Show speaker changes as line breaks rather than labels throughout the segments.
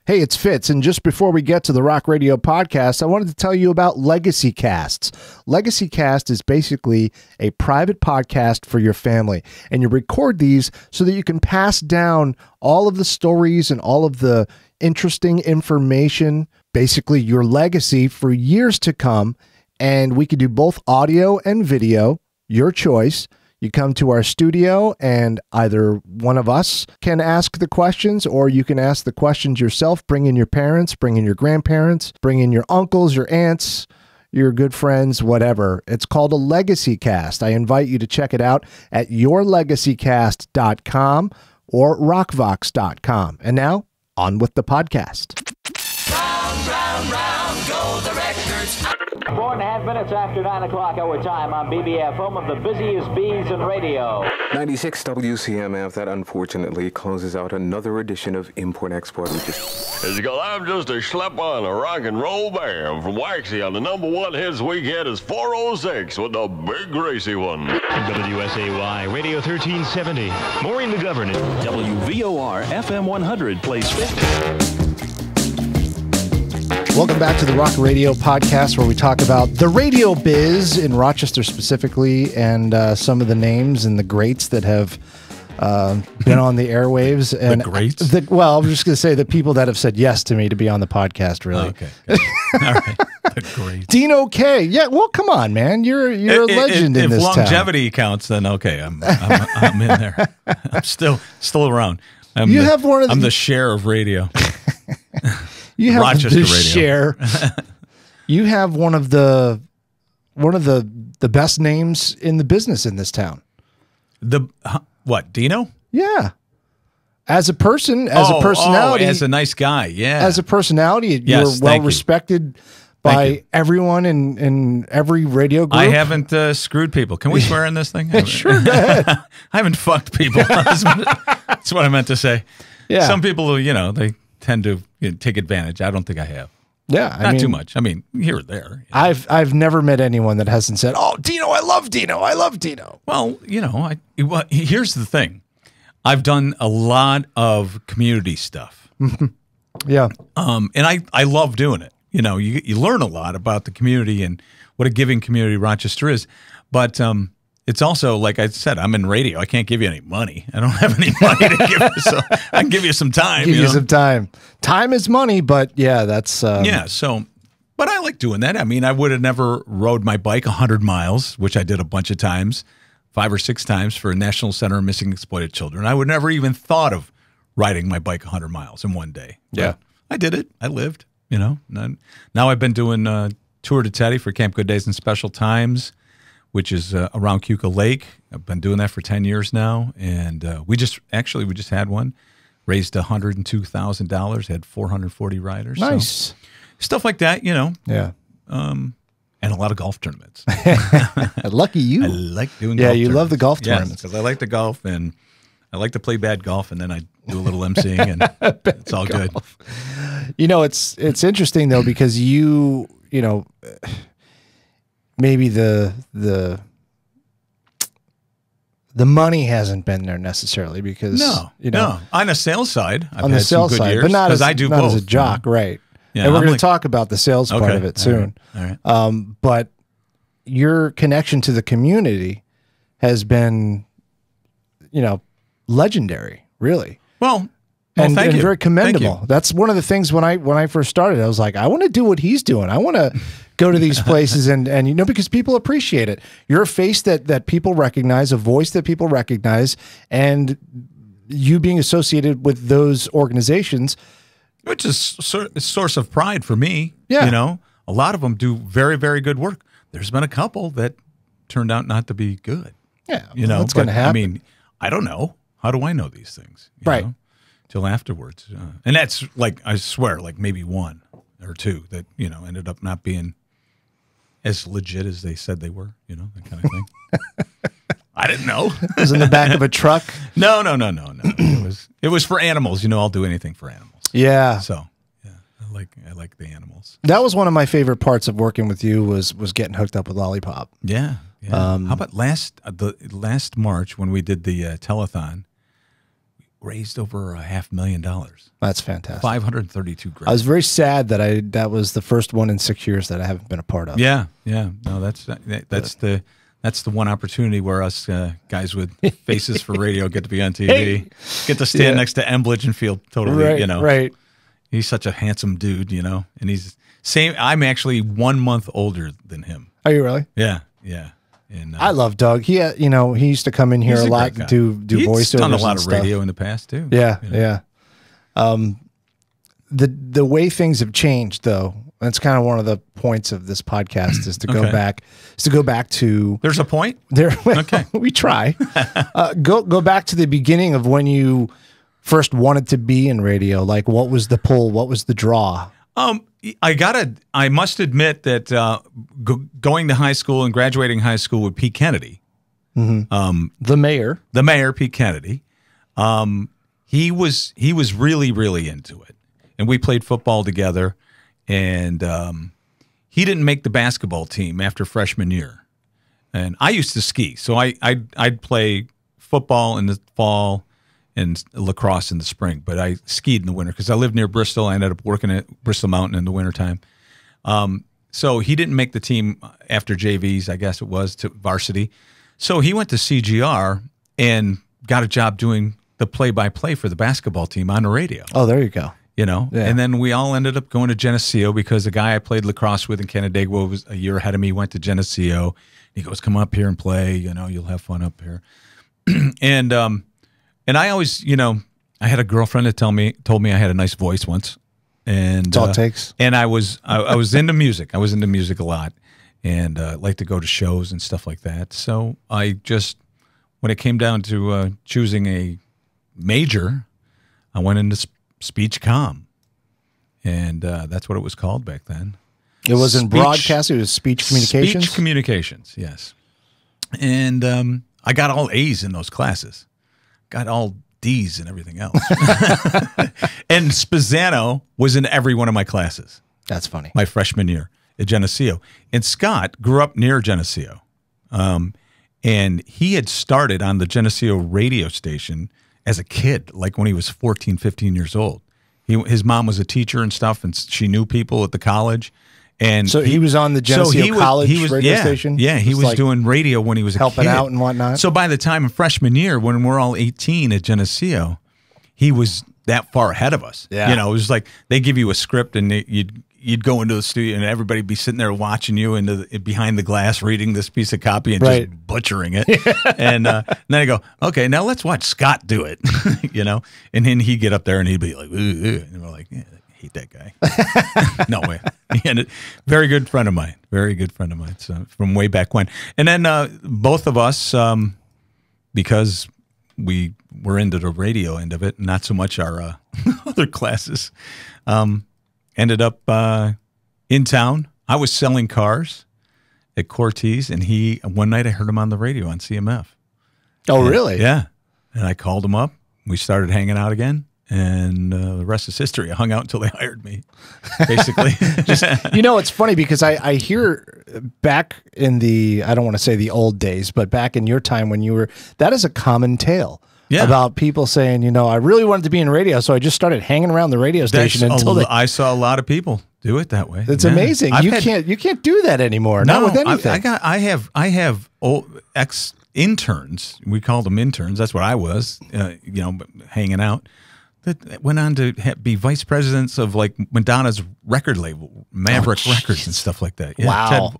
Hey, it's Fitz, and just before we get to the Rock Radio podcast, I wanted to tell you about Legacy Casts. Legacy Cast is basically a private podcast for your family, and you record these so that you can pass down all of the stories and all of the interesting information, basically your legacy for years to come, and we can do both audio and video, your choice. You come to our studio and either one of us can ask the questions or you can ask the questions yourself. Bring in your parents, bring in your grandparents, bring in your uncles, your aunts, your good friends, whatever. It's called a Legacy Cast. I invite you to check it out at yourlegacycast.com or rockvox.com. And now, on with the podcast.
Round, round, round, go the records.
4.5 minutes after 9 o'clock our time on BBF, home of the busiest bees in radio.
96 WCMF, that unfortunately closes out another edition of Import-Export.
It's because I'm just a schlep on a rock and roll band from Waxy on the #1 hits weekend is 406 with the big racy one.
WSAY Radio 1370, Maureen McGovern. WVOR FM 100 plays Fickle.
Welcome back to the Rock Radio podcast, where we talk about the radio biz in Rochester specifically, and some of the names and the greats that have been on the airwaves. And
the greats?
Well, I'm just going to say the people that have said yes to me to be on the podcast, really.
Okay. All right. The greats.
Dino Kay. Yeah, well, come on, man. You're a legend in this town.
If longevity counts, then okay, I'm in there. I'm still around. I'm the share of radio.
You have
Rochester
the
Radio.
Share. You have one of the best names in the business in this town.
What, Dino?
Yeah. As a person, as a personality.
As a nice guy, yeah.
As a personality,
Yes,
you're well respected by everyone in every radio group.
I haven't screwed people. Can we swear in this thing?
Sure, go ahead.
I haven't fucked people. That's what I meant to say.
Yeah.
Some people, they tend to take advantage. I don't think I have.
Yeah,
Not too much. I mean, here or there.
I've never met anyone that hasn't said, "Oh, Dino, I love Dino. I love Dino."
Well, here's the thing. I've done a lot of community stuff.
Yeah.
And I love doing it. You learn a lot about the community and what a giving community Rochester is. But it's also, like I said, I'm in radio. I can't give you any money. I don't have any money to give you, so I can give you some time.
Give you some time. Time is money, but yeah, that's...
Yeah, but I like doing that. I mean, I would have never rode my bike 100 miles, which I did a bunch of times, 5 or 6 times for National Center of Missing and Exploited Children. I would never even thought of riding my bike 100 miles in one day.
Yeah.
But I did it. I lived, Now I've been doing Tour de Teddy for Camp Good Days and Special Times, which is around Cuca Lake. I've been doing that for 10 years now. And we just had one, raised $102,000, had 440 riders.
Nice.
So, stuff like that,
Yeah.
And a lot of golf tournaments.
Lucky you.
I like doing golf
Yeah, you
tournaments.
love the golf tournaments.
Because I like to golf, and I like to play bad golf, and then I do a little emceeing, and it's all good.
It's interesting, though, because maybe the money hasn't been there necessarily because
no. On the sales side, I've
on
had
the sales
some good
side,
years,
but not as
I do
not
both,
as a jock, right?
Yeah,
and we're going to talk about the sales part of it soon.
All right.
But your connection to the community has been, legendary, really.
Well,
and
thank you.
Very commendable.
Thank you.
That's one of the things when I first started, I was like, I want to do what he's doing. I want to go to these places and because people appreciate it. You're a face that people recognize, a voice that people recognize, and you being associated with those organizations,
which is a source of pride for me.
Yeah.
A lot of them do very, very good work. There's been a couple that turned out not to be good.
Yeah, that's going to happen.
I mean, I don't know. How do I know these things?
Right.
Till afterwards. And that's I swear, maybe 1 or 2 that, ended up not being as legit as they said they were, that kind of thing. I didn't know.
It was in the back of a truck.
No. It was for animals. I'll do anything for animals.
Yeah.
So, yeah, I like the animals.
That was one of my favorite parts of working with you was getting hooked up with Lollipop.
Yeah. How about last March when we did the telethon? raised over $500,000.
That's fantastic.
532 grand.
I was very sad that that was the first one in 6 years that I haven't been a part of.
Yeah. No, that's the one opportunity where us guys with faces for radio get to be on TV, get to stand next to Embledge and feel totally,
Right.
He's such a handsome dude, and he's same. I'm actually 1 month older than him.
Are you really?
Yeah. And
I love Doug. He used to come in here a lot and do voiceovers.
He's done a lot of
stuff.
radio in the past too.
Yeah. The way things have changed, though, that's kind of one of the points of this podcast is to go back. Is to go back to.
There's a point
there. Well,
okay,
we try. Go back to the beginning of when you first wanted to be in radio. Like, what was the pull? What was the draw?
I must admit that going to high school and graduating high school with Pete Kennedy,
the mayor,
Pete Kennedy, he was really, really into it, and we played football together, and he didn't make the basketball team after freshman year, and I used to ski, so I'd play football in the fall and lacrosse in the spring, but I skied in the winter because I lived near Bristol. I ended up working at Bristol Mountain in the wintertime. So he didn't make the team after JVs, I guess it was, to varsity. So he went to CGR and got a job doing the play-by-play for the basketball team on the radio.
Oh, there you go.
Yeah. And then we all ended up going to Geneseo because the guy I played lacrosse with in Canandaigua was a year ahead of me, went to Geneseo. He goes, come up here and play, you'll have fun up here. And I always, I had a girlfriend that told me I had a nice voice once, and
that's all it takes.
And I was into music. I was into music a lot, and liked to go to shows and stuff like that. So I just, when it came down to choosing a major, I went into speech comm, and that's what it was called back then.
It wasn't broadcasting; it was speech communications.
Speech communications, yes. And I got all A's in those classes. Got all D's and everything else. And Spezzano was in every one of my classes.
That's funny.
My freshman year at Geneseo. And Scott grew up near Geneseo. And he had started on the Geneseo radio station as a kid, like when he was 14, 15 years old. His mom was a teacher and stuff, and she knew people at the college. And
so he was on the Geneseo College radio station?
Yeah, he was doing radio when he was
helping out and whatnot.
So by the time of freshman year, when we're all 18 at Geneseo, he was that far ahead of us.
Yeah.
It was like they give you a script and you'd go into the studio and everybody be sitting there watching you behind the glass reading this piece of copy and just butchering it. And then I go, okay, now let's watch Scott do it, And then he'd get up there and he'd be like, ooh, and we're like, yeah. Hate that guy. No way. Very good friend of mine. Very good friend of mine. So from way back when. And then both of us, because we were into the radio end of it, not so much our other classes, ended up in town. I was selling cars at Cortez, and one night I heard him on the radio on CMF.
Oh, really?
Yeah. And I called him up. We started hanging out again. And the rest is history. I hung out until they hired me, basically.
It's funny because I hear back in I don't want to say the old days, but back in your time when you were, that is a common tale about people saying, I really wanted to be in radio, so I just started hanging around the radio station
I saw a lot of people do it that way.
It's amazing. You can't do that anymore. Not with anything.
I have old ex-interns. We called them interns. That's what I was, hanging out. That went on to be vice presidents of like Madonna's record label, Maverick Records and stuff like that.
Yeah,
wow.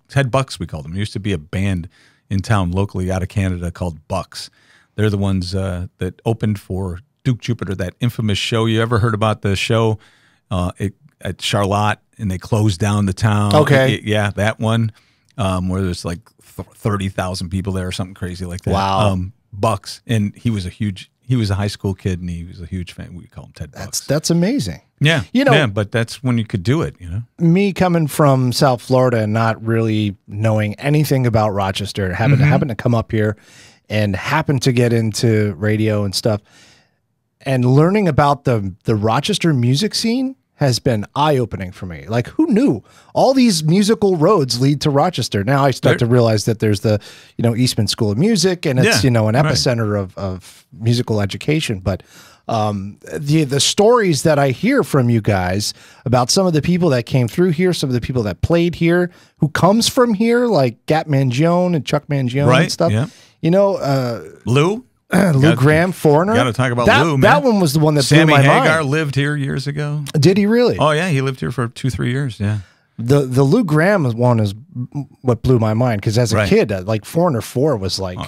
Ted Bucks, we called them. There used to be a band in town locally out of Canada called Bucks. They're the ones that opened for Duke Jupiter, that infamous show. You ever heard about the show at Charlotte and they closed down the town?
Okay.
Yeah, that one where there's like 30,000 people there or something crazy like that.
Wow.
Bucks. And he was a high school kid, and he was a huge fan. We call him Ted Bucks.
That's amazing.
Yeah. But that's when you could do it,
Me coming from South Florida and not really knowing anything about Rochester, happened to come up here and happened to get into radio and stuff. And learning about the Rochester music scene has been eye-opening for me. Like, who knew all these musical roads lead to Rochester? Now I start to realize that there's the, Eastman School of Music, and it's, an epicenter of musical education. But the stories that I hear from you guys about some of the people that came through here, some of the people that played here, who comes from here, like Gat Mangione and Chuck Mangione and stuff.
Yeah. Lou?
Lou Graham, Foreigner.
Got to talk about Lou, man.
That one was the one that
Sammy
blew my mind.
Hagar lived here years ago.
Did he really?
Oh, yeah. He lived here for 2-3 years. Yeah.
The Lou Graham one is what blew my mind, because as a kid, like Foreigner 4 was like...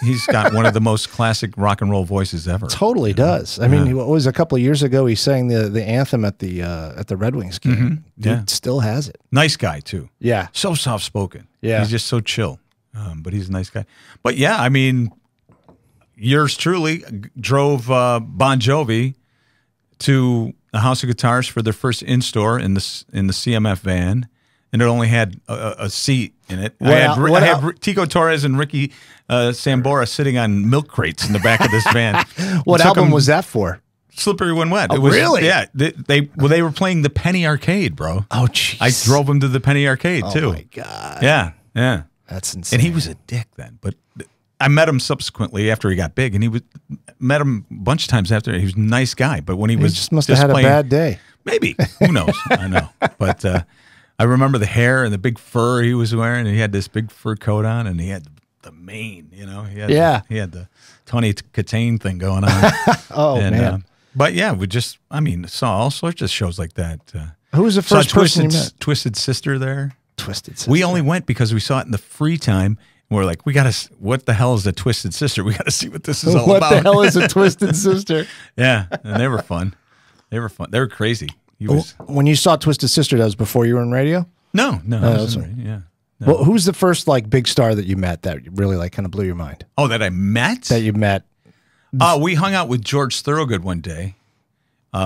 he's got one of the most classic rock and roll voices ever.
Totally does. I mean, it was a couple of years ago, he sang the anthem at the Red Wings game. Dude still has it.
Nice guy, too.
Yeah.
So soft-spoken.
Yeah.
He's just so chill. But he's a nice guy. But yeah, I mean... Yours truly drove Bon Jovi to the House of Guitars for their first in-store in the CMF van, and it only had a seat in it. I had Tico Torres and Ricky Sambora sitting on milk crates in the back of this van.
What album was that for?
Slippery When Wet.
Oh, really?
Yeah. They were playing the Penny Arcade, bro.
Oh, jeez.
I drove him to the Penny Arcade, too.
Oh, my God.
Yeah, yeah.
That's insane.
And he was a dick then, but... I met him subsequently after he got big, and met him a bunch of times after. He was a nice guy, but when he was
just must have had
playing,
a bad day.
Maybe. Who knows? I know. But I remember the hair and the big fur he was wearing, and he had this big fur coat on, and he had the mane, He had the Tony Katane thing going on.
Man.
But yeah, saw all sorts of shows like that.
Who was the first person you met?
Twisted Sister there.
Twisted Sister.
We only went because we saw it in the free time. We're like, what the hell is a Twisted Sister? We got to see what this is all about.
What the hell is a Twisted Sister?
Yeah, and they were fun. They were crazy.
When you saw Twisted Sister, that was before you were in radio?
No. Yeah. No.
Well, who's the first big star that you met that really kind of blew your mind?
Oh, that I met?
That you met?
We hung out with George Thorogood one day.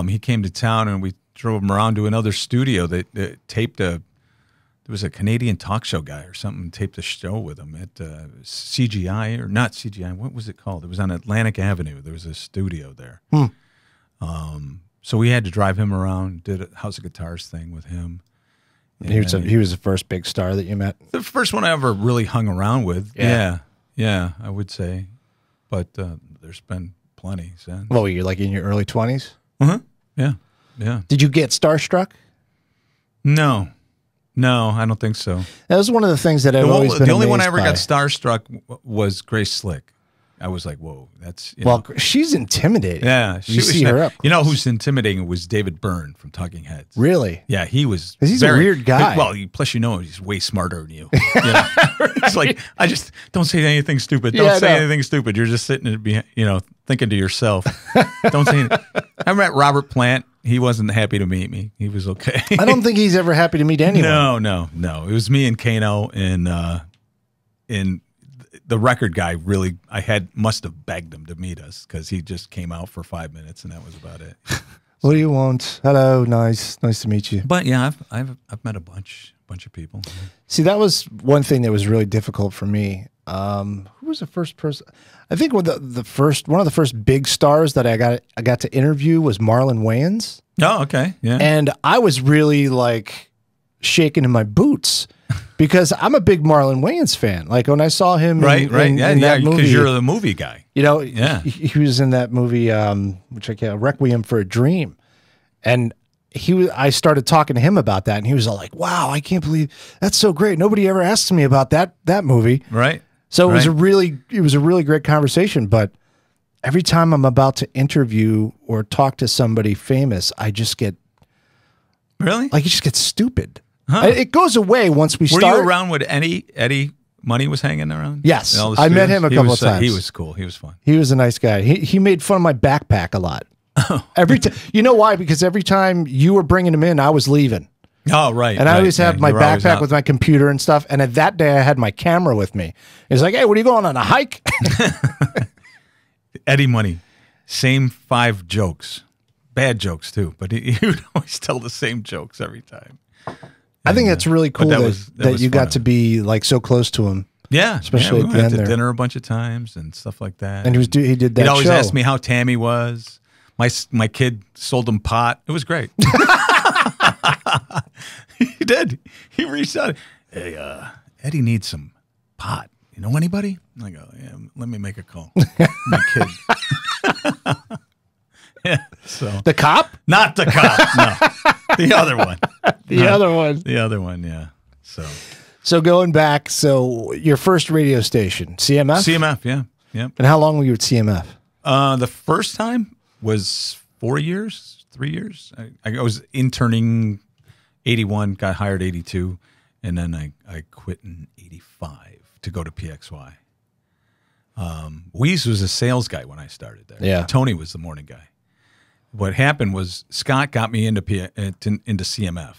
He came to town, and we drove him around to another studio that taped there was a Canadian talk show guy or something taped a show with him at CGI, or not CGI. What was it called? It was on Atlantic Avenue. There was a studio there. So we had to drive him around, did a House of Guitars thing with him.
He was the first big star that you met?
The first one I ever really hung around with. Yeah, I would say. But there's been plenty since.
Well, you're like in your early 20s?
Yeah.
Did you get starstruck?
No, I don't think so.
That was one of the things that I've always been
the only one I
amazed
ever
by.
got starstruck was Grace Slick. I was like, whoa, that's...
Well, she's intimidating.
Yeah.
You see her up.
You know who's intimidating was David Byrne from Talking Heads.
Really?
Yeah, he was...
He's a weird guy.
Well, plus he's way smarter than you. It's like, don't say anything stupid. Don't say anything stupid. You're just sitting and thinking to yourself. Don't say anything. I met Robert Plant. He wasn't happy to meet me. He was okay.
I don't think he's ever happy to meet anyone.
No. It was me and Kano, and the record guy really, must have begged him to meet us, because he just came out for 5 minutes, and that was about it.
What do you want? Hello, nice to meet you.
But yeah, I've met a bunch of people.
See, that was one thing that was really difficult for me. Who was the first person? I think one of the first big stars that I got to interview was Marlon Wayans.
Oh, okay, yeah.
And I was really shaking in my boots, because I'm a big Marlon Wayans fan. Like when I saw him, in that movie,
because you're the movie guy.
He was in that movie, which Requiem for a Dream, and I started talking to him about that, and he was all like, "Wow, I can't believe that's so great. Nobody ever asked me about that movie."
Right.
So it was a really great conversation. But every time I'm about to interview or talk to somebody famous, I just get
really
it just gets stupid.
Huh.
It goes away once we start.
Were you around when Eddie Money was hanging around?
Yes, I met him a couple of times.
He was cool. He was fun.
He was a nice guy. He made fun of my backpack a lot. Every time, you know why? Because every time you were bringing him in, I was leaving.
Oh, right.
And I always have my backpack with my computer and stuff. And at that day, I had my camera with me. He's like, "Hey, what are you going on a hike?"
Eddie Money, same 5 jokes, bad jokes too, but he would always tell the same jokes every time.
I think that's really cool that you got to be so close to him.
Yeah,
especially
we
at the
went
end
to
there.
dinner a bunch of times and stuff like that.
And he did that.
He'd always
show.
ask me how Tammy was. My kid sold him pot. It was great. He did. He reached out. Hey, Eddie needs some pot. You know anybody? I go, yeah, let me make a call. My kid. Yeah. So
The cop?
not the cop. No, the other one.
The other one.
The other one. Yeah.
So going back, your first radio station, CMF?
CMF. Yeah. Yeah.
And how long were you at CMF?
The first time was 4 years, 3 years. I was interning 81, got hired 82, and then I quit in 85 to go to PXY. Weeze was a sales guy when I started there.
Yeah.
Tony was the morning guy. What happened was Scott got me into CMF,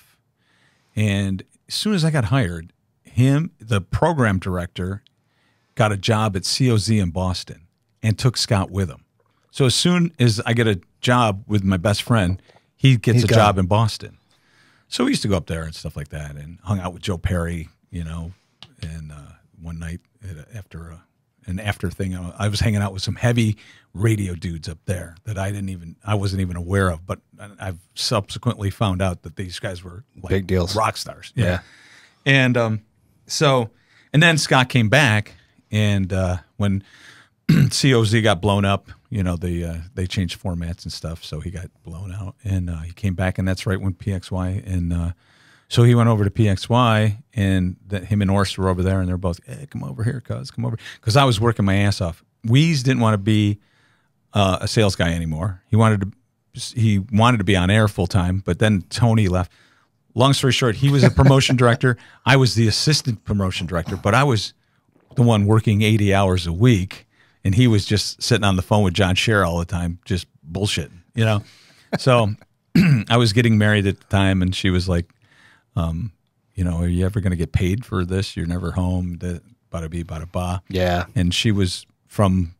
and as soon as I got hired, the program director, got a job at COZ in Boston and took Scott with him. So as soon as I get a job with my best friend, he gets a job in Boston. So we used to go up there and stuff like that, and hung out with Joe Perry, and one night after an after thing, I was hanging out with some heavy radio dudes up there that I wasn't even aware of, but I've subsequently found out that these guys were like
big deals,
rock stars. Yeah. And and then Scott came back, and when COZ got blown up, they changed formats and stuff, so he got blown out, and he came back, and that's right when PXY, and so he went over to PXY, and him and Orst were over there, and they're both, hey, come over here, cuz, come over, because I was working my ass off. Weeze didn't want to be a sales guy anymore. He wanted to be on air full time, but then Tony left. Long story short, he was a promotion director. I was the assistant promotion director, but I was the one working 80 hours a week, and he was just sitting on the phone with John Scher all the time, just bullshitting, So I was getting married at the time, and she was like, are you ever going to get paid for this? You're never home. Bada bee, bada ba.
Yeah.
And she was from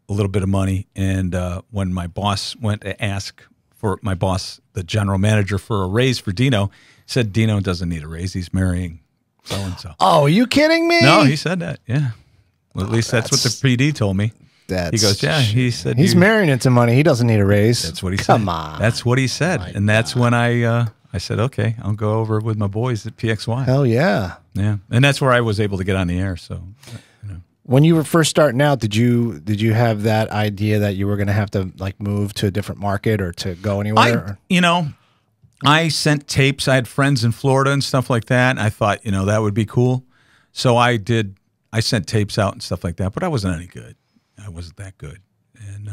a little bit of money, and when my boss went to ask for the general manager, for a raise for Dino, said Dino doesn't need a raise. He's marrying so-and-so.
Oh, are you kidding me?
No, he said that. Yeah. Well, at least that's what the PD told me. He goes, yeah. He said
he's marrying into money. He doesn't need a raise.
That's what he said.
Come on.
That's what he said, and that's when I said, okay, I'll go over with my boys at PXY.
Hell yeah.
Yeah, and that's where I was able to get on the air. So,
when you were first starting out, did you have that idea that you were going to have to move to a different market or to go anywhere?
I sent tapes. I had friends in Florida and stuff like that. And I thought, that would be cool. So I sent tapes out and stuff like that, but I wasn't any good. I wasn't that good. And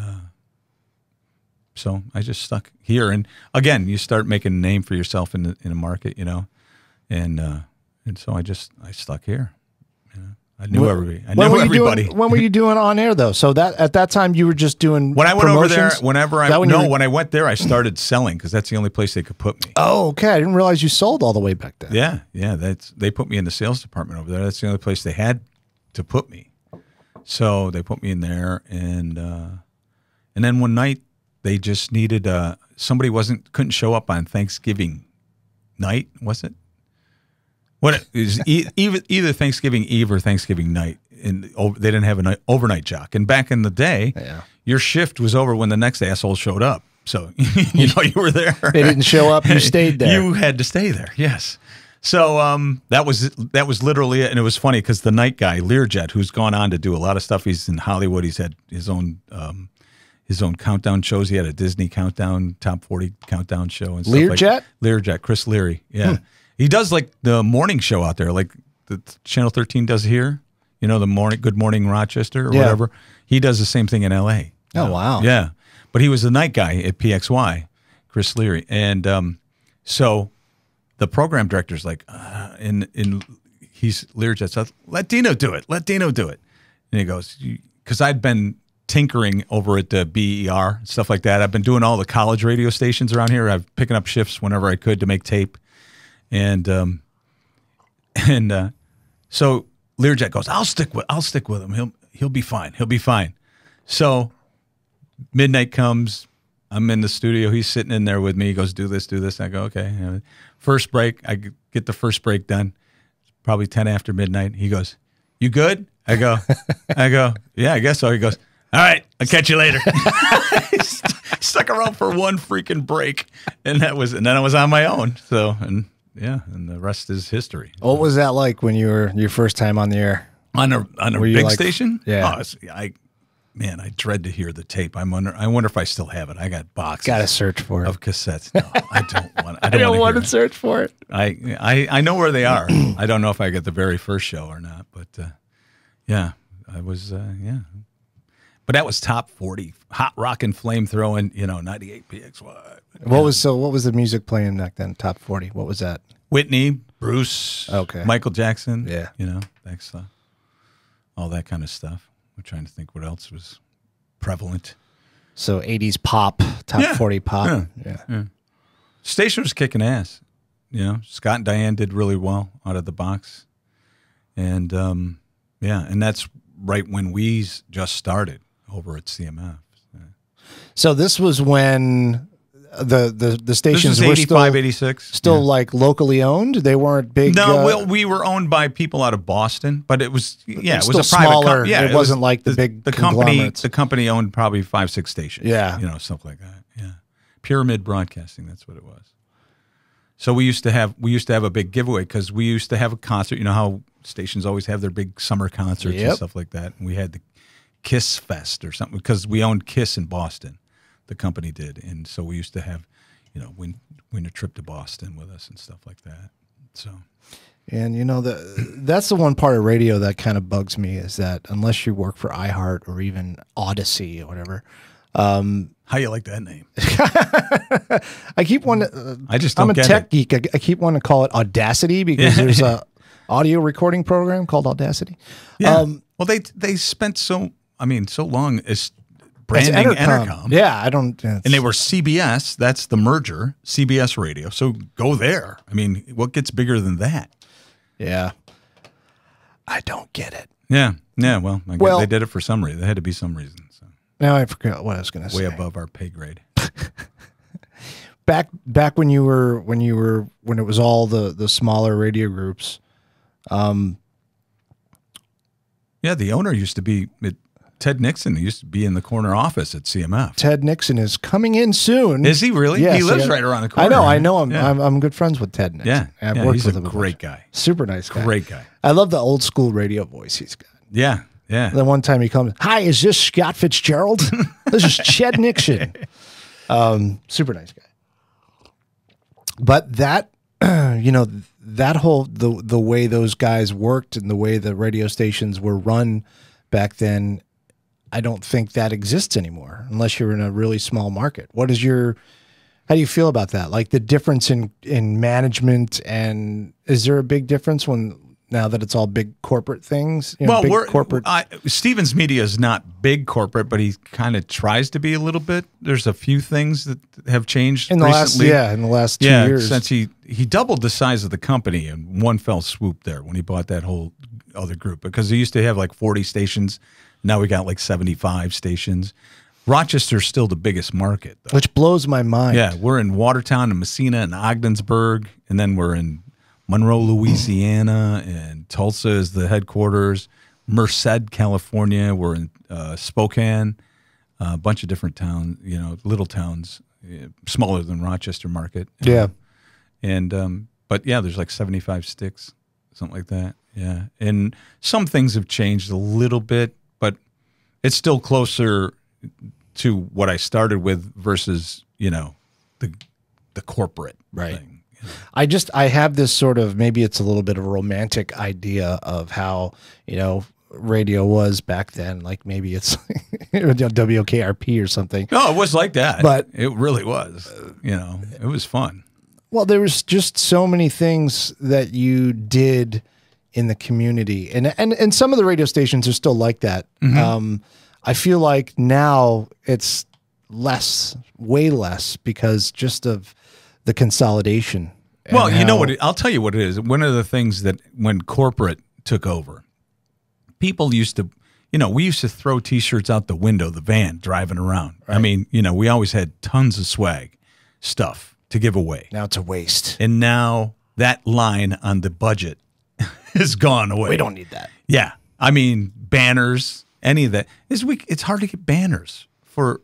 so I just stuck here. And again, you start making a name for yourself in a market, and so I stuck here. I knew everybody. I knew everybody.
When were you doing on air though? So that at that time you were just doing
when I went
promotions?
over there. When I went there, I started selling because that's the only place they could put me.
Oh, okay. I didn't realize you sold all the way back then.
Yeah. They put me in the sales department over there. That's the only place they had to put me. So they put me in there, and then one night they just needed somebody couldn't show up on Thanksgiving night, was it? What it was either Thanksgiving Eve or Thanksgiving night, and they didn't have an overnight jock. And back in the day, your shift was over when the next asshole showed up. So you were there.
They didn't show up. You stayed there.
You had to stay there. Yes. So that was literally it, and it was funny because the night guy, Learjet, who's gone on to do a lot of stuff. He's in Hollywood. He's had his own countdown shows. He had a Disney countdown, top 40 countdown show and stuff.
Learjet?
Learjet, Chris Leary. Yeah. He does like the morning show out there, like the Channel 13 does here. The Good Morning Rochester or whatever. He does the same thing in L.A.
Oh, wow.
Yeah. But he was the night guy at PXY, Chris Leary. And so the program director's like, and he's Learjet says, let Dino do it. Let Dino do it. And he goes, because I'd been tinkering over at the BER, stuff like that. I've been doing all the college radio stations around here. I've picking up shifts whenever I could to make tape. And so Learjet goes, I'll stick with him. He'll be fine. He'll be fine. So midnight comes. I'm in the studio. He's sitting in there with me. He goes, do this. I go, okay. First break. I get the first break done. Probably 10 after midnight. He goes, you good? I go, yeah, I guess so. He goes, All right, I'll catch you later. Stuck around for one freaking break, and then I was on my own. So, and the rest is history.
What was that like when you were your first time on the air?
On a big station?
Yeah.
Oh, I dread to hear the tape. I wonder if I still have it. I got boxes.
Got to search for it.
Of cassettes. No, I don't want.
I don't want to search for it.
I know where they are. I don't know if I get the very first show or not, but yeah, I was But that was top 40, hot rockin' flamethrowing, 98 PXY.
What was the music playing back then? Top 40. What was that?
Whitney, Bruce,
okay,
Michael Jackson.
Yeah,
thanks, all that kind of stuff. I'm trying to think what else was prevalent.
So 80s pop, top 40 pop.
Yeah. Station was kicking ass. Scott and Diane did really well out of the box. And, and that's right when we just started over at CMF.
So this was when the stations
were 85,
86. Still like locally owned. They weren't big.
No, we were owned by people out of Boston, but it was it was a private
smaller. It wasn't like the big
company. The company owned probably 5-6 stations.
Yeah,
something like that. Yeah, Pyramid Broadcasting. That's what it was. So we used to have a big giveaway because we used to have a concert. You know how stations always have their big summer concerts and stuff like that. And we had the Kiss Fest or something because we owned Kiss in Boston. The company did, and so we used to have, win a trip to Boston with us and stuff like that. So,
and that's the one part of radio that kind of bugs me is that unless you work for iHeart or even Odyssey or whatever,
how you like that name?
I keep wanting.
I just don't
I'm a tech geek. I keep wanting to call it Audacity because there's a audio recording program called Audacity.
Yeah. Well, they spent so long as branding Entercom.
Yeah, I don't.
And they were CBS. That's the merger, CBS Radio. So go there. I mean, what gets bigger than that?
Yeah. I don't get it.
Yeah. Yeah. Well, I guess they did it for some reason. There had to be some reason. So.
Now I forgot what I was going to say.
Way above our pay grade.
Back when it was all the smaller radio groups.
Yeah, the owner used to be Ted Nixon. He used to be in the corner office at CMF.
Ted Nixon is coming in soon.
Is he really?
Yes,
he lives right around the corner.
I know him. Yeah. I'm good friends with Ted Nixon.
Yeah,
I've worked
he's
with
a
him.
Great guy.
Super nice guy.
Great guy.
I love the old school radio voice he's got.
Yeah, yeah.
Then one time he comes, "Hi, is this Scott Fitzgerald? This is Ched Nixon." Super nice guy. But that, that whole the way those guys worked and the way the radio stations were run back then, I don't think that exists anymore unless you're in a really small market. How do you feel about that? Like the difference in management, and is there a big difference now that it's all big corporate things?
Stevens Media is not big corporate, but he kind of tries to be a little bit. There's a few things that have changed
in the
recently.
last 2 years.
Since he doubled the size of the company in one fell swoop there when he bought that whole other group, because he used to have like 40 stations. Now we got like 75 stations. Rochester's still the biggest market, though.
Which blows my mind.
Yeah, we're in Watertown and Messina and Ogdensburg, and then we're in Monroe, Louisiana, and Tulsa is the headquarters. Merced, California. We're in Spokane, a bunch of different towns, little towns, smaller than Rochester market.
Yeah.
But yeah, there's like 75 sticks, something like that. Yeah. And some things have changed a little bit, but it's still closer to what I started with versus, the corporate thing.
I have this sort of, maybe it's a little bit of a romantic idea of how, radio was back then. Like maybe it's WKRP or something.
No, it was like that.
But
it really was, it was fun.
Well, there was just so many things that you did in the community, and some of the radio stations are still like that. Mm-hmm. I feel like now it's way less because just of the consolidation.
Well, I'll tell you what it is. One of the things that when corporate took over, people used to, we used to throw T-shirts out the window, the van driving around. Right. I mean, we always had tons of swag stuff to give away.
Now it's a waste.
And now that line on the budget has gone away.
We don't need that.
Yeah. I mean, banners, any of that is it's hard to get banners for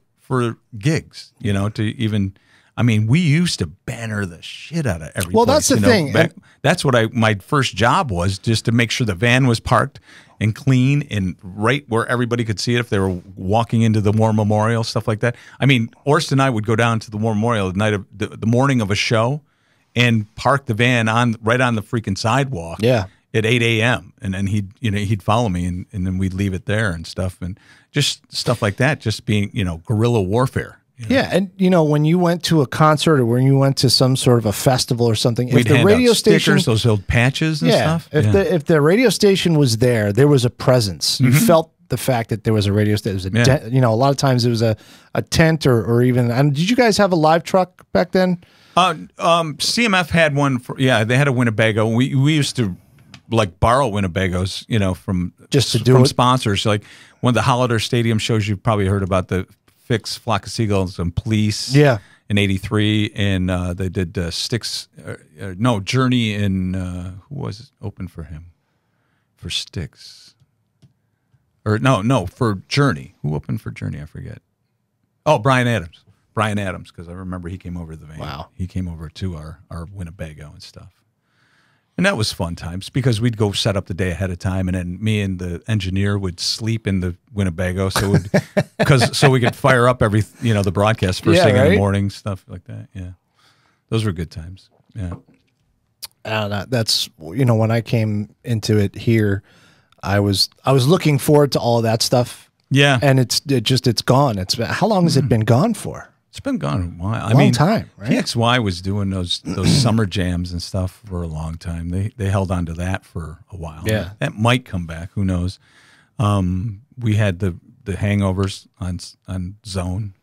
gigs, to even. I mean, we used to banner the shit out of every
Well,
place,
that's the thing.
That's what my first job was, just to make sure the van was parked and clean and right where everybody could see it if they were walking into the War Memorial, stuff like that. I mean, Orst and I would go down to the War Memorial the night of the morning of a show and park the van right on the freaking sidewalk.
Yeah.
At 8 a.m. and then he'd follow me and then we'd leave it there and stuff and just stuff like that, just being guerrilla warfare.
Yeah, and when you went to a concert or when you went to some sort of a festival or something,
we'd
if the
hand
radio
out
station,
stickers, those old patches and stuff.
If the radio station was there was a presence. You felt the fact that there was a radio station. There was a lot of times it was a tent or even. Did you guys have a live truck back then?
CMF had one. They had a Winnebago. We used to borrow Winnebagos, from sponsors. Like one of the Hollander Stadium shows, you've probably heard about the Fix, Flock of Seagulls, and Police. Yeah. In '83, and they did Styx. Journey, and who was open for him? For Styx. For Journey. Who opened for Journey? I forget. Oh, Brian Adams. Because I remember he came over to the van.
Wow.
He came over to our Winnebago and stuff. And that was fun times because we'd go set up the day ahead of time, and then me and the engineer would sleep in the Winnebago, so we could fire up the broadcast first thing in the morning, stuff like that. Yeah, those were good times. Yeah,
that's when I came into it here, I was looking forward to all of that stuff. Yeah, and it's gone. How long has it been gone for?
It's been gone a while.
Long time, right?
PXY was doing those summer jams and stuff for a long time. They held on to that for a while.
Yeah.
That might come back. Who knows? We had the Hangovers on Zone,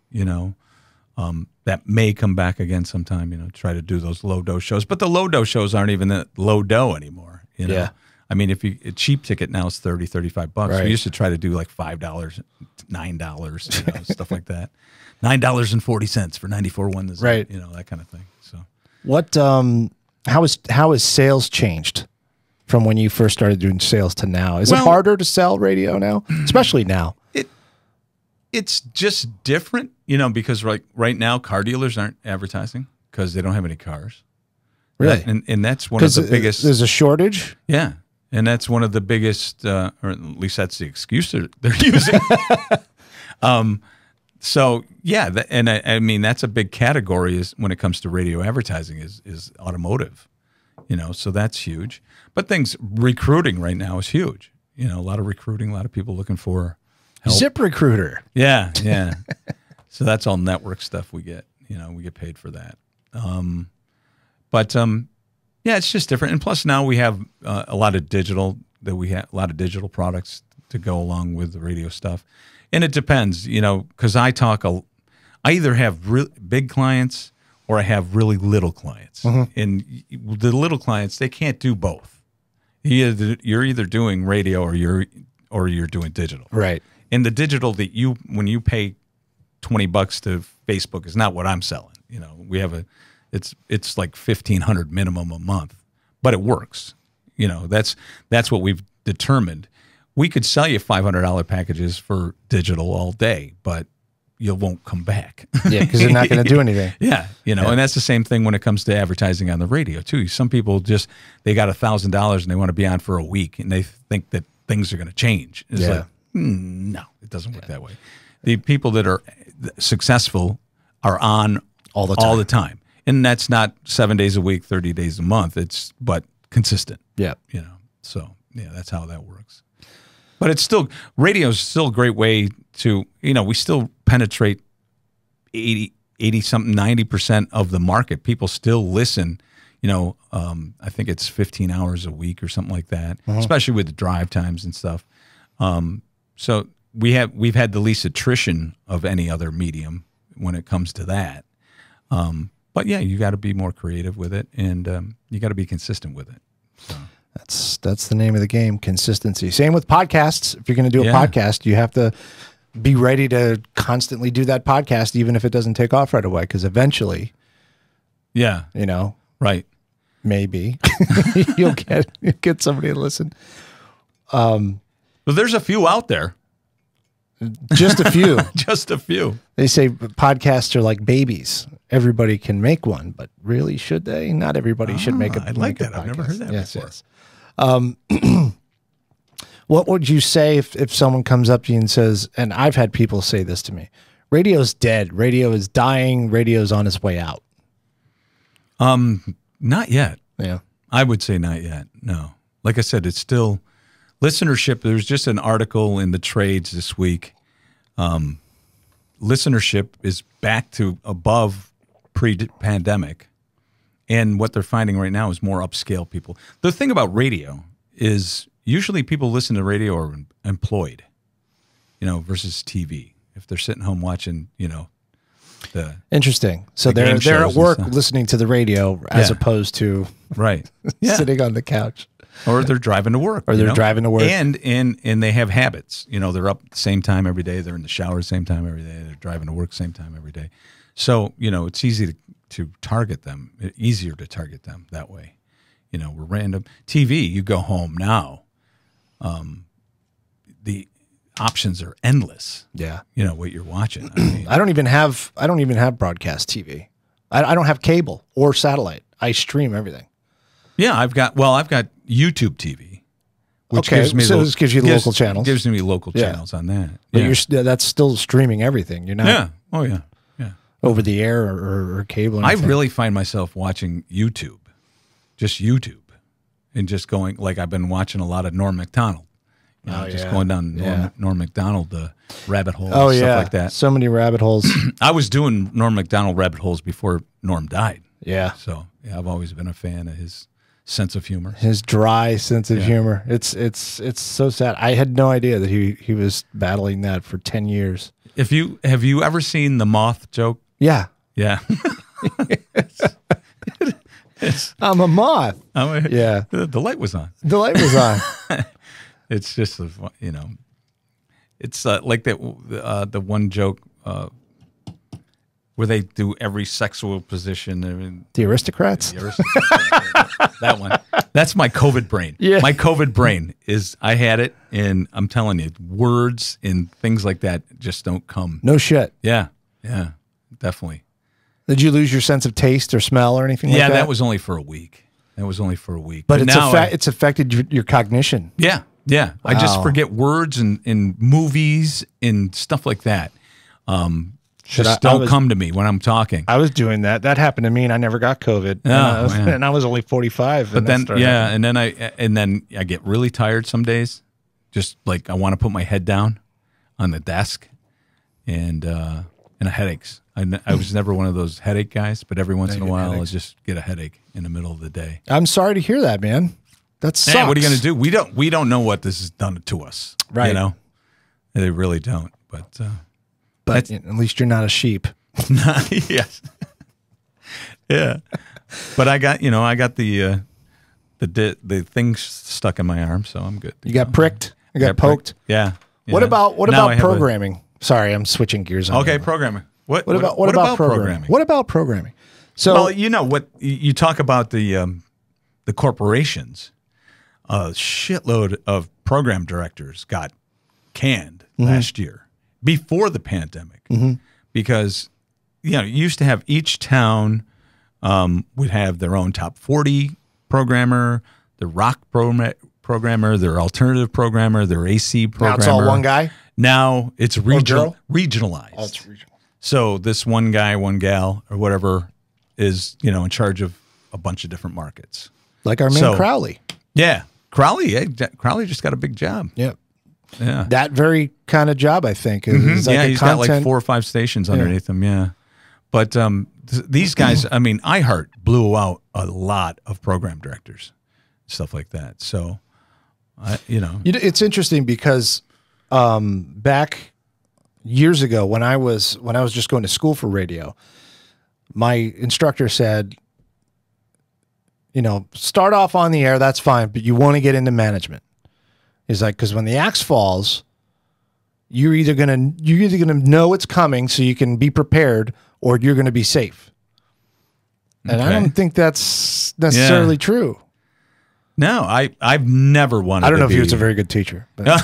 that may come back again sometime, try to do those low-dose shows. But the low-dose shows aren't even that low-dough anymore, Yeah. I mean, a cheap ticket now is $30, $35. Right. We used to try to do like $5, $9, stuff like that. $9.40 for 94.1, right? That kind of thing. So,
what? How has sales changed from when you first started doing sales to now? Is it harder to sell radio now, especially now?
It's just different, because right now car dealers aren't advertising because they don't have any cars.
Really,
and that's one of the biggest.
There's a shortage.
Yeah. And that's one of the biggest, or at least that's the excuse they're using. So yeah, and I mean that's a big category is when it comes to radio advertising is automotive, so that's huge. But recruiting right now is huge. A lot of recruiting, a lot of people looking for help.
ZipRecruiter.
Yeah. So that's all network stuff we get. We get paid for that. Yeah, it's just different. And plus now we have a lot of digital products to go along with the radio stuff. And it depends, because I either have big clients or I have really little clients. Mm-hmm. And the little clients, they can't do both. You're either doing radio or you're doing digital.
Right.
And the digital that when you pay $20 to Facebook is not what I'm selling. We have it's like $1,500 minimum a month, but it works. That's what we've determined. We could sell you $500 packages for digital all day, but you won't come back.
Yeah, because they're not going to do anything.
Yeah, and that's the same thing when it comes to advertising on the radio too. Some people they got $1,000 and they want to be on for a week, and they think that things are going to change. It's like, no, it doesn't work that way. The people that are successful are on all the time. And that's not 7 days a week, 30 days a month. But consistent. Yeah. So that's how that works. But radio is still a great way to, we still penetrate 80 something, 90% of the market. People still listen, I think it's 15 hours a week or something like that, especially with the drive times and stuff. So we've had the least attrition of any other medium when it comes to that. But yeah, you got to be more creative with it, and you got to be consistent with it. So.
That's the name of the game, consistency. Same with podcasts. If you're going to do a podcast, you have to be ready to constantly do that podcast, even if it doesn't take off right away, because eventually,
right,
maybe you'll get somebody to listen.
Well, there's a few out there.
Just a few.
Just a few.
They say podcasts are like babies. Everybody can make one, but really, should they? Not everybody should make a.
I like
make a
that. I've never
podcast.
heard that before.
Yes. What would you say if someone comes up to you and says, and I've had people say this to me, radio's dead, radio is dying, radio's on its way out?
Not yet.
Yeah.
I would say not yet. No. Like I said, it's still listenership. There's just an article in the trades this week. Listenership is back to above pre-pandemic. And what they're finding right now is more upscale people. The thing about radio is usually people listen to radio are employed, versus TV. If they're sitting home watching, the
interesting. So
the
they're at work
stuff.
listening to the radio as opposed to
right
sitting on the couch.
Or they're driving to work.
Or they're driving to work.
And they have habits. They're up the same time every day. They're in the shower the same time every day. They're driving to work same time every day. So, it's easy to target them, easier to target them that way. We're random. TV, you go home now. The options are endless.
Yeah.
What you're watching. I mean,
I don't even have broadcast TV. I don't have cable or satellite. I stream everything.
Yeah, I've got YouTube TV, which gives me
this gives you the local channels.
Gives me local channels on that.
But that's still streaming everything. You're not
yeah,
over the air or cable. Or
I really find myself watching YouTube, just YouTube, and just going like I've been watching a lot of Norm Macdonald. Going down Norm Macdonald rabbit holes, stuff like that.
So many rabbit holes.
I was doing Norm Macdonald rabbit holes before Norm died.
Yeah.
So I've always been a fan of his sense of humor.
His dry sense of humor. It's so sad. I had no idea that he was battling that for 10 years.
Have you ever seen the moth joke?
Yeah.
Yeah.
I'm a moth. Yeah.
The light was on.
The light was on.
It's just it's like that the one joke where they do every sexual position. I mean,
the Aristocrats?
That one. That's my COVID brain.
Yeah.
My COVID brain is, I had it, and I'm telling you, words and things like that just don't come.
No shit.
Yeah, definitely.
Did you lose your sense of taste or smell or anything like that?
Yeah, that was only for a week.
But it's affected your cognition.
Yeah. Wow. I just forget words and movies and stuff like that. Don't come to me when I'm talking.
I was doing that. That happened to me, and I never got COVID. And I was only 45.
But then, and then I get really tired some days. Just like I want to put my head down on the desk, and headaches. I was never one of those headache guys, but every once in a while I'll just get a headache in the middle of the day.
I'm sorry to hear that, man. That sucks.
Hey, what are you going to do? We don't know what this has done to us.
Right.
They really don't.
But at least you're not a sheep.
Yes. Yeah. But I got the thing stuck in my arm, so I'm good.
You got pricked? You got poked?
Yeah.
What about programming? Sorry, I'm switching gears on
Okay,
that.
Programming. What
about programming? What about programming? So
what you talk about the corporations, a shitload of program directors got canned last year before the pandemic because you used to have each town would have their own top 40 programmer, the rock programmer, their alternative programmer, their AC programmer.
Now it's all one guy?
Now it's regionalized.
Oh, it's regional.
So this one guy, one gal, or whatever is, in charge of a bunch of different markets.
Like our man Crowley.
Yeah. Crowley just got a big job.
Yep.
Yeah.
That very kind of job, I think. Is like
he's got like 4 or 5 stations underneath him. Yeah. But these guys, I mean, iHeart blew out a lot of program directors, stuff like that. So,
it's interesting because back years ago when I was just going to school for radio, my instructor said, start off on the air, that's fine, but you want to get into management. He's like, because when the axe falls, you're either gonna know it's coming so you can be prepared, or you're gonna be safe. And I don't think that's necessarily true.
No, I've never wanted.
I don't know
to
if he was a very good teacher. But.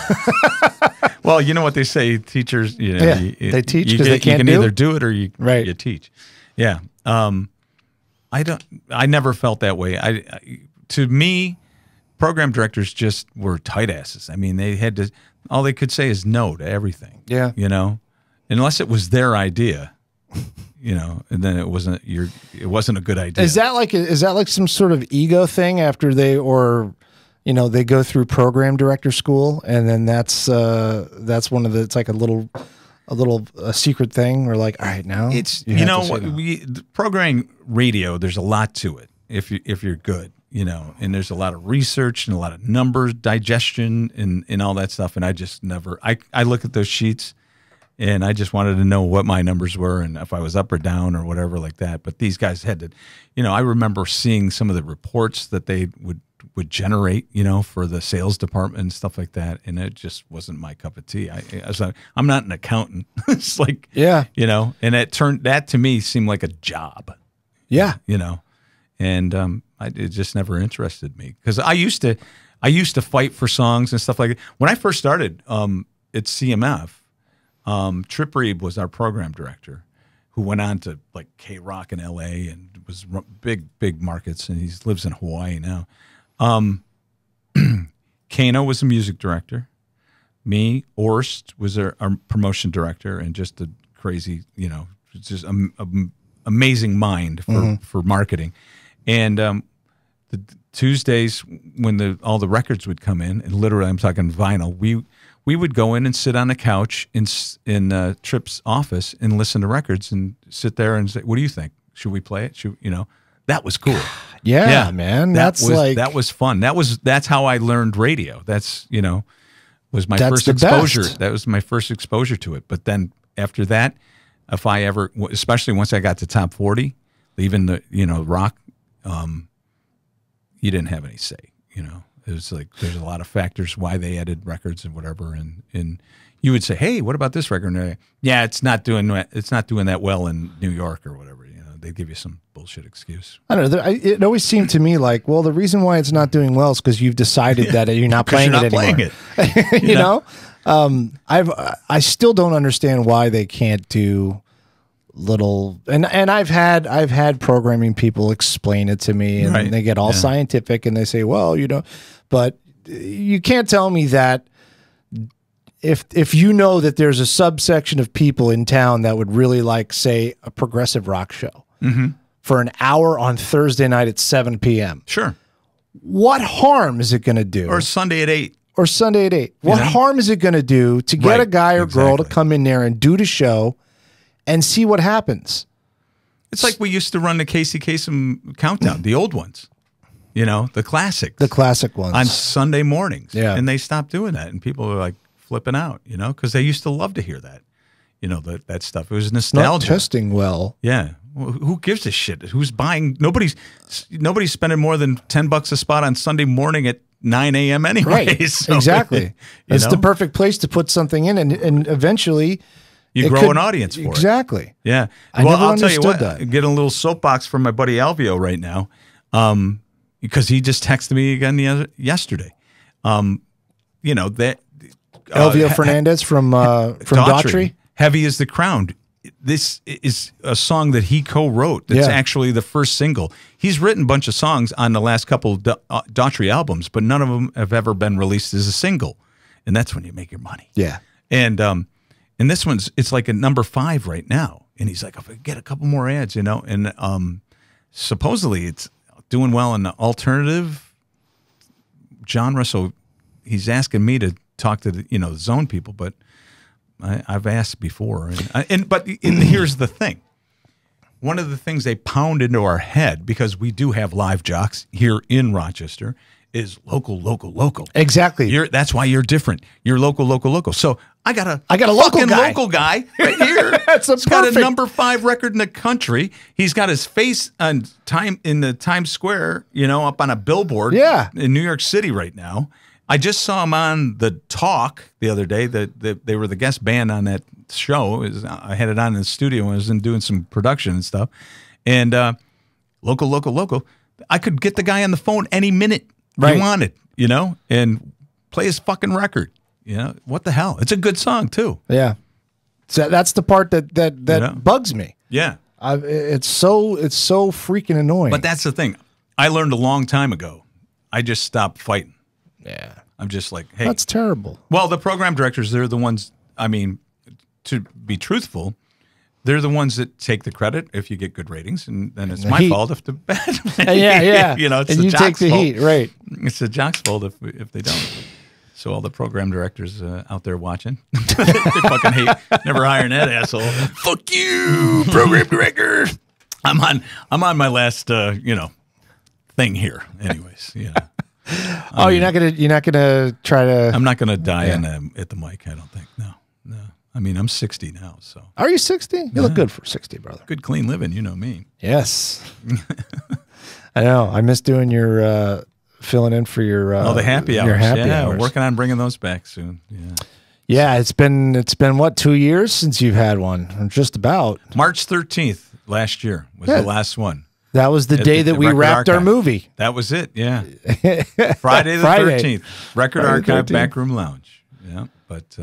Well, you know what they say, teachers. You know,
Yeah, they teach 'cause they can't
You can
do.
either do it or you
Right.
teach. Yeah. I never felt that way. To me, program directors just were tight asses. I mean, they had to. All they could say is no to everything.
Yeah.
You know, unless it was their idea. You know, and then it wasn't a good idea.
Is that like some sort of ego thing after they go through program director school, and then that's one of the, it's like a little secret thing. We're like, all right, now
it's
the
programming radio. There's a lot to it if you're good, you know, and there's a lot of research and a lot of numbers digestion and all that stuff. And I just never. I look at those sheets. And I just wanted to know what my numbers were and if I was up or down or whatever like that. But these guys had to, you know, I remember seeing some of the reports that they would generate, you know, for the sales department and stuff like that. And it just wasn't my cup of tea. I was like, I'm not an accountant. It's like,
yeah,
you know, and that to me seemed like a job.
Yeah.
You know, and it just never interested me because I used to fight for songs and stuff like that. When I first started at CMF, Trip Reeb was our program director, who went on to like K-Rock in L.A. and was big markets, and he lives in Hawaii now. Kano was the music director. Me, Orst was our promotion director, and just a crazy, you know, just amazing mind for marketing. And the Tuesdays when all the records would come in, and literally I'm talking vinyl, we would go in and sit on the couch in Trip's office and listen to records and sit there and say, "What do you think? Should we play it? You know?" That was cool.
Yeah, man.
That was fun. That's how I learned radio. That's, you know, was my first exposure.
Best.
That was my first exposure to it. But then after that, if I ever, especially once I got to top 40, leaving the, you know, rock, you didn't have any say, you know. It was like there's a lot of factors why they added records and whatever, and you would say, "Hey, what about this record?" And yeah, it's not doing that well in New York or whatever. You know, they'd give you some bullshit excuse.
I don't know. It always seemed to me like, well, the reason why it's not doing well is because you've decided that you're not playing it anymore. You know, I still don't understand why they can't do little, and I've had programming people explain it to me, and they get all scientific and they say, well, you know, but you can't tell me that if you know that there's a subsection of people in town that would really like, say, a progressive rock show for an hour on Thursday night at 7 p.m.
Sure.
What harm is it going to do?
Or Sunday at 8.
What harm is it going to do to get a guy or girl to come in there and do the show and see what happens?
It's like we used to run the Casey Kasem countdown, the old ones, you know, the classics.
The classic ones.
On Sunday mornings.
Yeah.
And they stopped doing that, and people were like flipping out, you know, because they used to love to hear that, you know, that stuff. It was nostalgia.
Not testing well.
Yeah. Well, who gives a shit? Who's buying? Nobody's spending more than $10 a spot on Sunday morning at 9 a.m. anyway.
Right.
So,
exactly. It's the perfect place to put something in, and eventually
you grow an audience for it.
Exactly.
Yeah. I'll tell you what, getting a little soapbox from my buddy Alvio right now, because he just texted me again yesterday. You know that
Alvio Fernandez from Daughtry.
Heavy is the Crown. This is a song that he co-wrote. That's actually the first single. He's written a bunch of songs on the last couple of Daughtry albums, but none of them have ever been released as a single. And that's when you make your money.
Yeah.
And this one's, it's like a number 5 right now. And he's like, if I get a couple more ads, you know, and supposedly it's doing well in the alternative genre. So he's asking me to talk to the, you know, the Zone people, but I've asked before, but here's the thing. One of the things they pound into our head, because we do have live jocks here in Rochester, is local.
Exactly.
That's why you're different. You're local. So I got a local guy right here.
He's
got a number 5 record in the country. He's got his face on in the Times Square, you know, up on a billboard in New York City right now. I just saw him on The Talk the other day. They were the guest band on that show. I had it on in the studio and I was doing some production and stuff. And local. I could get the guy on the phone any minute he wanted, you know, and play his fucking record. You know, what the hell? It's a good song too.
Yeah. So that's the part that bugs me.
Yeah.
It's so freaking annoying.
But that's the thing. I learned a long time ago. I just stopped fighting.
Yeah.
I'm just like, hey.
That's terrible.
Well, the program directors, they're the ones, I mean, to be truthful, they're the ones that take the credit if you get good ratings, and then it's my fault if the bad.
Yeah.
You know, it's
and
the
you
jock's
take the
fault.
heat, right?
It's the jock's fault if they don't. So all the program directors out there watching, they fucking hate, never hiring that asshole. Fuck you, program director. I'm on my last, thing here. Anyways, yeah.
Oh, you're not gonna try to.
I'm not gonna die at the mic. I don't think. No. I mean, I'm 60 now, so.
Are you 60? You look good for 60, brother.
Good, clean living. You know me.
Yes. I know. I miss doing your filling in for your
the happy hours.
Your happy hours.
We're working on bringing those back soon. Yeah.
Yeah, it's been what, 2 years since you've had one? Or just about.
March 13th last year was the last one.
That was the day that we wrapped our movie.
That was it. Yeah. Friday the 13th. Record Archive Backroom Lounge. Yeah, but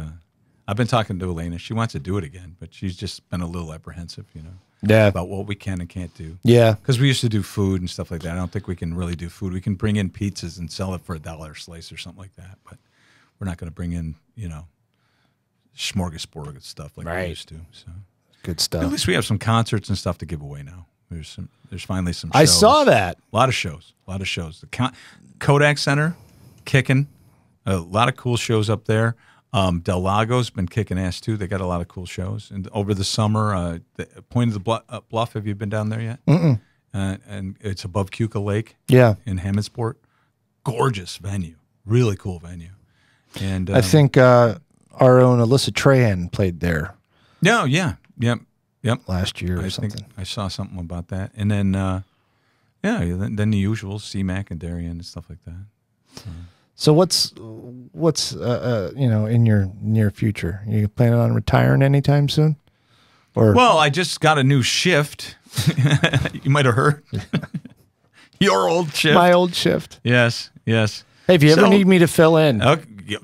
I've been talking to Elena. She wants to do it again, but she's just been a little apprehensive, about what we can and can't do.
Yeah.
Because we used to do food and stuff like that. I don't think we can really do food. We can bring in pizzas and sell it for $1 a slice or something like that, but we're not going to bring in, smorgasbord stuff like we used to. So
good stuff.
At least we have some concerts and stuff to give away now. There's finally some shows.
I saw that.
A lot of shows. The Kodak Center, kicking. A lot of cool shows up there. Del Lago's been kicking ass too. They got a lot of cool shows. And over the summer, the Point of the Bluff. Have you been down there yet?
Mm-mm.
And it's above Keuka Lake.
Yeah.
In Hammondsport. Gorgeous venue. Really cool venue. And
I think our own Alyssa Trahan played there.
No, yeah. Yep.
Last year or
I
something.
think I saw something about that. And then, then the usual, C-Mac and Darien and stuff like that.
So what's in your near future? Are you planning on retiring anytime soon? Or
well, I just got a new shift. You might have heard. Your old shift.
My old shift.
Yes.
Hey, if you ever need me to fill in,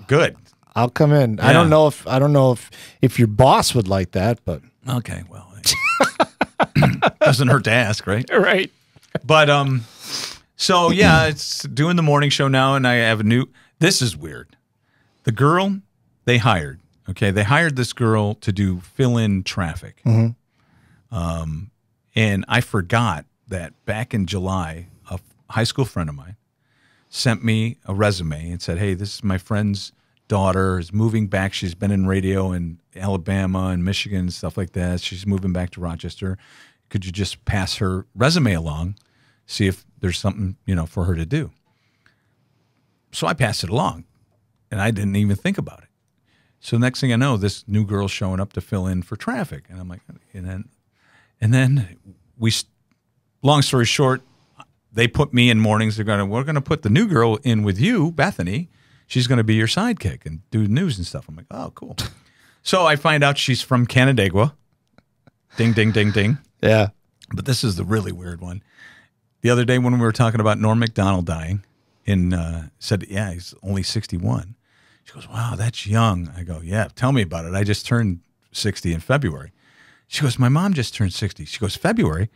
good.
I'll come in. Yeah. I don't know if your boss would like that, but
okay, well, doesn't hurt to ask, right?
Right.
But so yeah, it's doing the morning show now, and I have a new. This is weird. The girl they hired. Okay, they hired this girl to do fill-in traffic.
Mm-hmm.
And I forgot that back in July, a high school friend of mine sent me a resume and said, "Hey, this is my friend's daughter is moving back. She's been in radio in Alabama and Michigan and stuff like that. She's moving back to Rochester. Could you just pass her resume along, see if there's something, for her to do?" So I passed it along, and I didn't even think about it. So next thing I know, this new girl's showing up to fill in for traffic, and I'm like, and then long story short, they put me in mornings. We're going to put the new girl in with you, Bethany. She's going to be your sidekick and do news and stuff. I'm like, oh, cool. So I find out she's from Canandaigua. Ding, ding, ding, ding.
Yeah.
But this is the really weird one. The other day when we were talking about Norm Macdonald dying, and said, yeah, he's only 61. She goes, wow, that's young. I go, yeah, tell me about it. I just turned 60 in February. She goes, my mom just turned 60. She goes, February?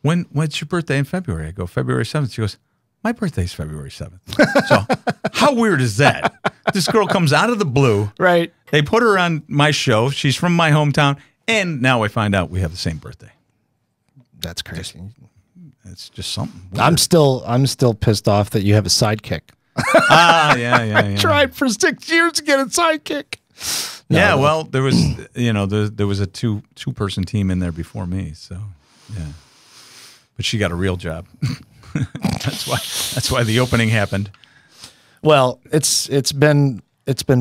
When's your birthday in February? I go, February 7th. She goes, my birthday's February 7th. So how weird is that? This girl comes out of the blue.
Right.
They put her on my show. She's from my hometown. And now I find out we have the same birthday.
That's crazy.
It's just something weird.
I'm still pissed off that you have a sidekick.
Yeah.
Tried for 6 years to get a sidekick.
No. Well, there was, there was a two-person team in there before me. So, yeah. But she got a real job. That's why the opening happened.
Well, it's been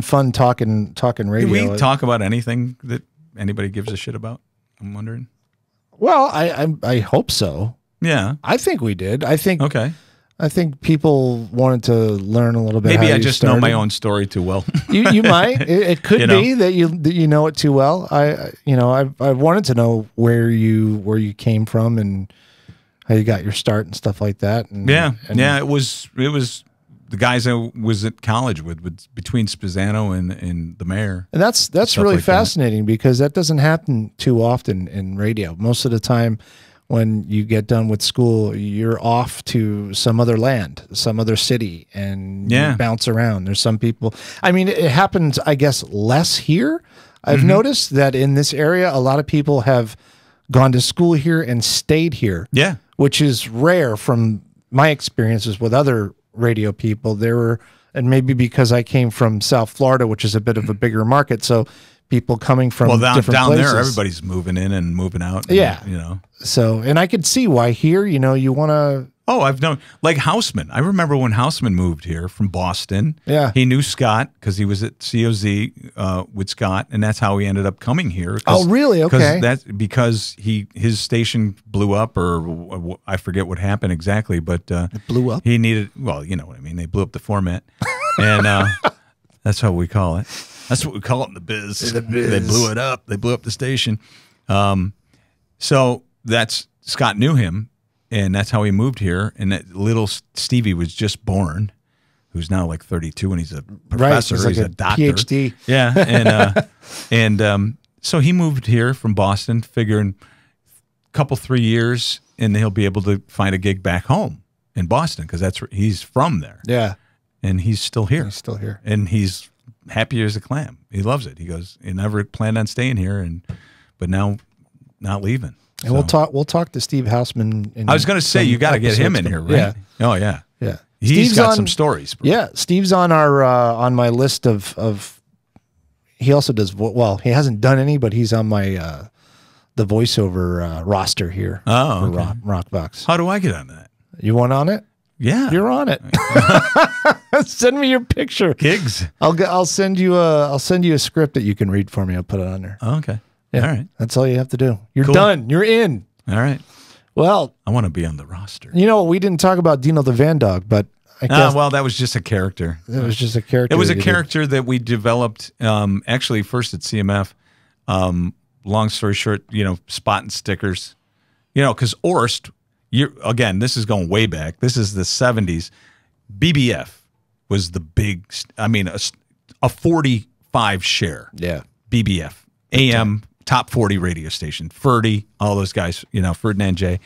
fun talking radio.
Did we talk about anything that anybody gives a shit about? I'm wondering.
Well, I hope so.
Yeah,
I think we did. I think
okay.
I think people wanted to learn a little bit.
Maybe
how
I
you
just
started.
know my own story too well.
You might. It could be that you know it too well. I wanted to know where you came from and how you got your start and stuff like that. And,
yeah. It was the guys I was at college with between Spezzano and the mayor.
And that's really fascinating because that doesn't happen too often in radio. Most of the time when you get done with school, you're off to some other land, some other city, and you bounce around. There's some people, I mean, it happens, I guess, less here. I've noticed that in this area, a lot of people have gone to school here and stayed here.
Yeah.
Which is rare from my experiences with other radio people. There were, and maybe because I came from South Florida, which is a bit of a bigger market, so people coming from different
down
places.
there, everybody's moving in and moving out. And,
yeah,
you know.
So, and I could see why here, you know, you want to.
Oh, I've known, like Houseman. I remember when Houseman moved here from Boston.
Yeah.
He knew Scott because he was at COZ with Scott, and that's how he ended up coming here.
Oh, really? Okay.
Because his station blew up, or I forget what happened exactly, but
it blew up?
He needed, well, you know what I mean. They blew up the format, and that's how we call it. That's what we call it in the biz. They blew it up. They blew up the station. So that's, Scott knew him. And that's how he moved here. And that little Stevie was just born, who's now like 32, and he's a professor.
Right, he's like
a doctor.
PhD.
Yeah. And so he moved here from Boston, figuring a couple, 3 years, and he'll be able to find a gig back home in Boston because that's where he's from there.
Yeah.
And he's still here.
He's still here.
And he's happy as a clam. He loves it. He goes, he never planned on staying here, but now not leaving.
And we'll talk to Steve Houseman.
I was going to say, you got to get him in here, right?
Yeah.
Oh yeah.
Yeah.
He's got some stories. Bro.
Yeah. Steve's on our on my list of. He also does well. He hasn't done any, but he's on my the voiceover roster here.
Oh, okay.
For Rockbox.
How do I get on that?
You want on it?
Yeah,
you're on it. Send me your picture.
Gigs.
I'll send you a script that you can read for me. I'll put it on there.
Oh, okay.
Yeah,
all right.
That's all you have to do. You're
cool.
done. You're in.
All right.
Well,
I want to be on the roster.
You know, we didn't talk about Dino the Van Dog, but I guess
well, that was just a character.
It was just a character.
It was a character that we developed actually first at CMF. Long story short, you know, spotting stickers. You know, because Orst, again, this is going way back. This is the 70s. BBF was the big, I mean, a 45 share.
Yeah.
BBF. AM top 40 radio station. Ferdy, all those guys, you know, Ferdinand J.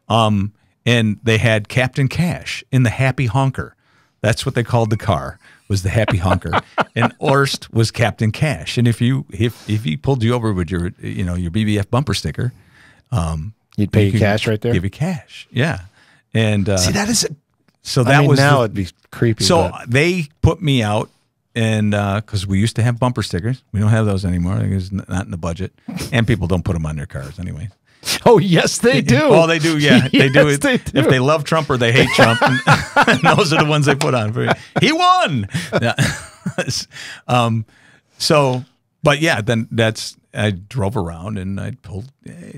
And they had Captain Cash in the Happy Honker. That's what they called the car, was the Happy Honker. And Orst was Captain Cash. And if he pulled you over with your, you know, your BBF bumper sticker,
you'd pay you cash right there?
Give you cash. Yeah. And
see, that is
so that was
now it'd be creepy.
So they put me out. And because we used to have bumper stickers, we don't have those anymore. It's not in the budget, and people don't put them on their cars anyway.
Oh yes, they do.
Oh, they do. Yeah, they do.
Yes, they do.
If they love Trump or they hate Trump, and those are the ones they put on. He won. Yeah. So, but yeah, then I drove around and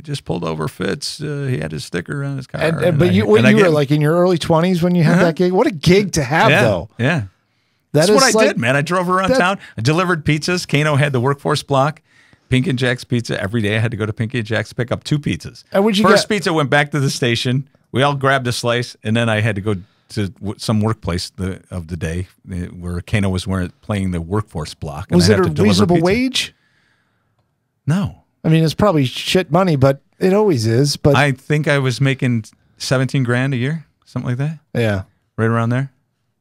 just pulled over Fitz. He had his sticker on his car.
But you were like in your early 20s when you had that gig. What a gig to have, though.
Yeah. That's what I did, man. I drove around town. I delivered pizzas. Kano had the workforce block. Pink and Jack's Pizza. Every day I had to go to Pink and Jack's to pick up 2 pizzas.
And
First pizza went back to the station. We all grabbed a slice, and then I had to go to some workplace of the day where Kano was playing the workforce block. And
was it a reasonable wage?
No.
I mean, it's probably shit money, but it always is. But
I think I was making $17,000 a year, something like that.
Yeah.
Right around there.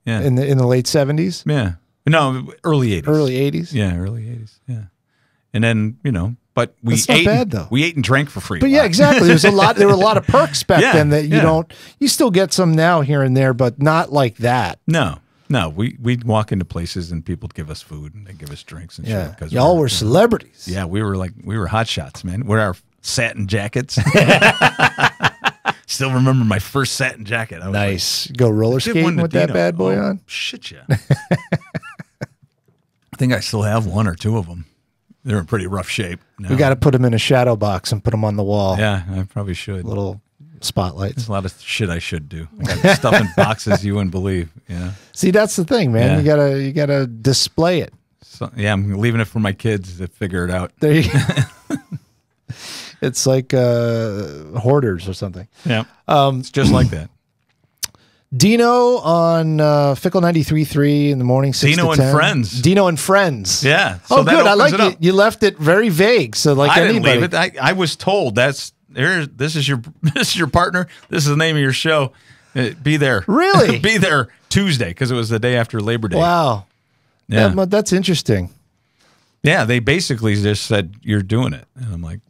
Yeah.
In the late 70s?
Yeah. No, early 80s.
Early 80s?
Yeah, early 80s. Yeah. And then, you know, but we
That's not bad, though.
We ate and drank for free.
But yeah, exactly. There were a lot of perks back then that you still get some now here and there, but not like that.
No. We'd walk into places and people'd give us food and they'd give us drinks and shit. Because
y'all were celebrities.
Yeah, we were hot shots, man. We're our satin jackets. Still remember my first satin jacket.
Nice. Go roller skating with that bad boy on?
Shit, yeah. I think I still have 1 or 2 of them. They're in pretty rough shape. No.
We got to put them in a shadow box and put them on the wall.
Yeah, I probably should.
Little spotlights.
There's a lot of shit I should do. I got stuff in boxes you wouldn't believe. Yeah.
See, that's the thing, man.
Yeah.
You gotta display it.
So, yeah, I'm leaving it for my kids to figure it out.
There you go. It's like hoarders or something.
Yeah. It's just like that.
Dino on Fickle 93.3 in the morning, 6
Dino
to
and
10.
Friends.
Dino and Friends.
Yeah.
Oh,
that
good. I
opens
like
it up.
it. You left it very vague. So like
I didn't
anybody.
leave it. I was told this is your partner. This is the name of your show. Be there.
Really?
Be there Tuesday because it was the day after Labor Day.
Wow.
Yeah.
That's interesting.
Yeah. They basically just said you're doing it, and I'm like,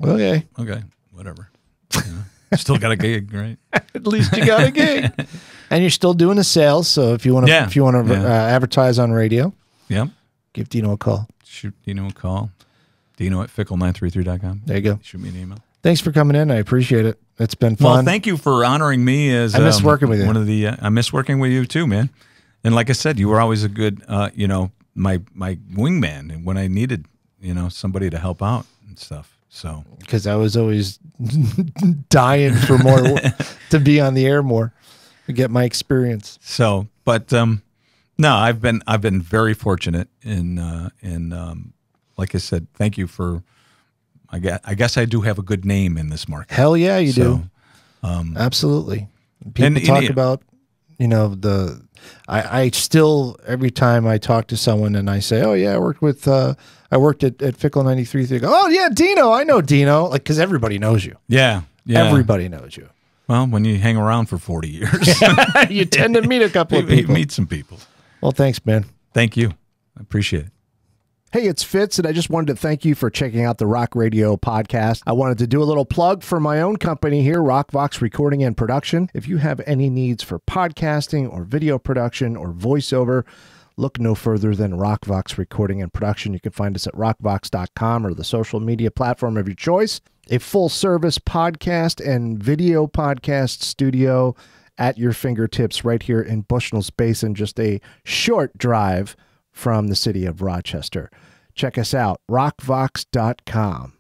Okay.
okay, whatever. You know, still got a gig, right?
At least you got a gig. And you're still doing the sales. So if you want to, advertise on radio,
Yep.
give Dino a call.
Shoot Dino a call. Dino at fickle933.com.
There you go.
Shoot me an email.
Thanks for coming in. I appreciate it. It's been fun.
Well, thank you for honoring me as
I miss working with you.
One of the I miss working with you too, man. And like I said, you were always a good, my wingman, and when I needed, somebody to help out and stuff. So
because I was always dying for more to be on the air more to get my experience.
So, but no, I've been very fortunate in like I said, thank you for. I guess I do have a good name in this market.
Hell yeah, you do. Absolutely. People talk about, I still, every time I talk to someone and I say, oh yeah, I worked at Fickle 93, they go, oh yeah, Dino, I know Dino. Like, cause everybody knows you.
Yeah.
Everybody knows you.
Well, when you hang around for 40 years,
you tend to meet a couple of people.
You meet some people.
Well, thanks, man.
Thank you. I appreciate it.
Hey, it's Fitz, and I just wanted to thank you for checking out the Rock Radio podcast. I wanted to do a little plug for my own company here, RockVox Recording and Production. If you have any needs for podcasting or video production or voiceover, look no further than RockVox Recording and Production. You can find us at rockvox.com or the social media platform of your choice. A full-service podcast and video podcast studio at your fingertips right here in Bushnell's Basin, just a short drive from the city of Rochester. Check us out, rockvox.com.